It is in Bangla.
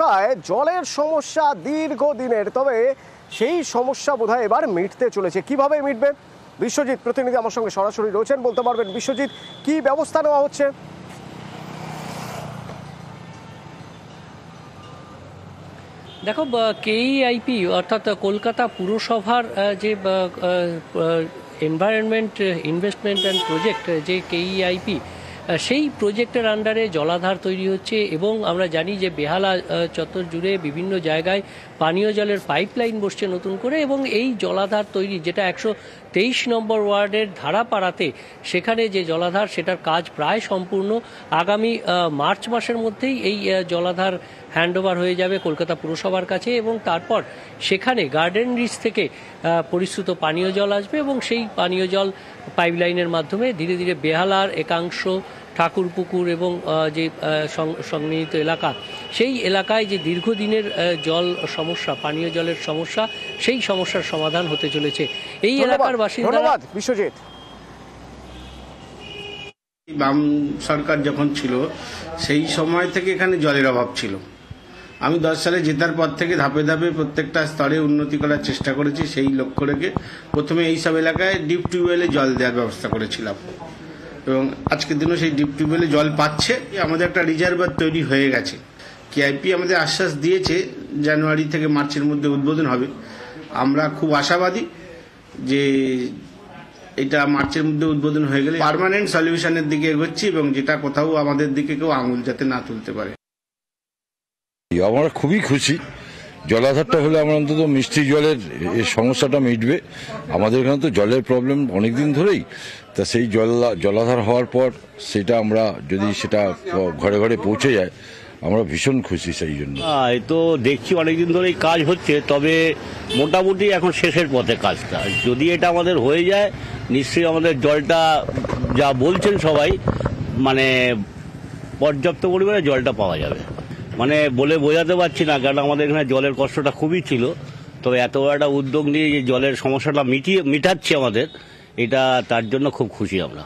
এলাকায় জলের সমস্যা দীর্ঘদিনের, তবে সেই সমস্যা বোধহয় এবার মিটতে চলেছে। কিভাবে মিটবে? বিশ্বজিৎ প্রতিনিধি আমার সঙ্গে সরাসরি রয়েছেন, বলতে পারবেন বিশ্বজিৎ কি ব্যবস্থা নেওয়া হচ্ছে? দেখো, কেইআইপি অর্থাৎ কলকাতা পুরসভার যে এনভায়রনমেন্ট ইনভেস্টমেন্ট অ্যান্ড প্রজেক্ট, যে কেইআইপি, সেই প্রজেক্টের আন্ডারে জলাধার তৈরি হচ্ছে এবং আমরা জানি যে বেহালা চত্বর জুড়ে বিভিন্ন জায়গায় পানীয় জলের পাইপলাইন বসছে নতুন করে, এবং এই জলাধার তৈরি, যেটা 123 নম্বর ওয়ার্ডের ধারাপাড়াতে, সেখানে যে জলাধার সেটার কাজ প্রায় সম্পূর্ণ। আগামী মার্চ মাসের মধ্যেই এই জলাধার হ্যান্ডওভার হয়ে যাবে কলকাতা পুরসভার কাছে, এবং তারপর সেখানে গার্ডেন রিচ থেকে পরিশ্রুত পানীয় জল আসবে এবং সেই পানীয় জল পাইপলাইনের মাধ্যমে ধীরে ধীরে বেহালার একাংশ, ঠাকুরপুকুর এবং যে সংনিহিত এলাকা, সেই এলাকায় যে দীর্ঘদিনের জল সমস্যা, পানীয় জলের সমস্যা, সেই সমস্যার সমাধান হতে চলেছে। এই এলাকার বাসিন্দা। বিশ্বজিৎ, বাম সরকার যখন ছিল সেই সময় থেকে এখানে জলের অভাব ছিল। আমি 10 সালে জেতার পর থেকে ধাপে ধাপে প্রত্যেকটা স্তরে উন্নতি করার চেষ্টা করেছি। সেই লক্ষ্য রেখে প্রথমে এই সব এলাকায় ডিপ টিউবওয়েলে জল দেওয়ার ব্যবস্থা করেছিলাম, এবং আজকের দিনও সেই ডিপ টিউবওয়েলে জল পাচ্ছে। আমাদের একটা রিজার্ভার তৈরি হয়ে গেছে। কেআইপি আমাদের আশ্বাস দিয়েছে জানুয়ারি থেকে মার্চের মধ্যে উদ্বোধন হবে। আমরা খুব আশাবাদী যে এটা মার্চের মধ্যে উদ্বোধন হয়ে গেলে পার্মানেন্ট সলিউশনের দিকে এগোচ্ছি, এবং যেটা কোথাও আমাদের দিকে কেউ আঙুল যাতে না তুলতে পারে। আমরা খুবই খুশি। জলাধারটা হলে আমরা অন্তত মিষ্টি জলের এই সমস্যাটা মিটবে। আমাদের এখানে তো জলের প্রবলেম অনেকদিন ধরেই, তা সেই জলাধার হওয়ার পর সেটা আমরা যদি সেটা ঘরে ঘরে পৌঁছে যায়, আমরা ভীষণ খুশি সেই জন্য। এই তো দেখছি অনেকদিন ধরেই কাজ হচ্ছে, তবে মোটামুটি এখন শেষের পথে কাজটা। যদি এটা আমাদের হয়ে যায়, নিশ্চয়ই আমাদের জলটা, যা বলছেন সবাই, মানে পর্যাপ্ত পরিমাণে জলটা পাওয়া যাবে। মানে বলে বোঝাতে পারছি না, কারণ আমাদের এখানে জলের কষ্টটা খুবই ছিল। তবে এত বড় একটা উদ্যোগ নিয়ে যে জলের সমস্যাটা মিটাচ্ছে আমাদের, এটা তার জন্য খুব খুশি আমরা।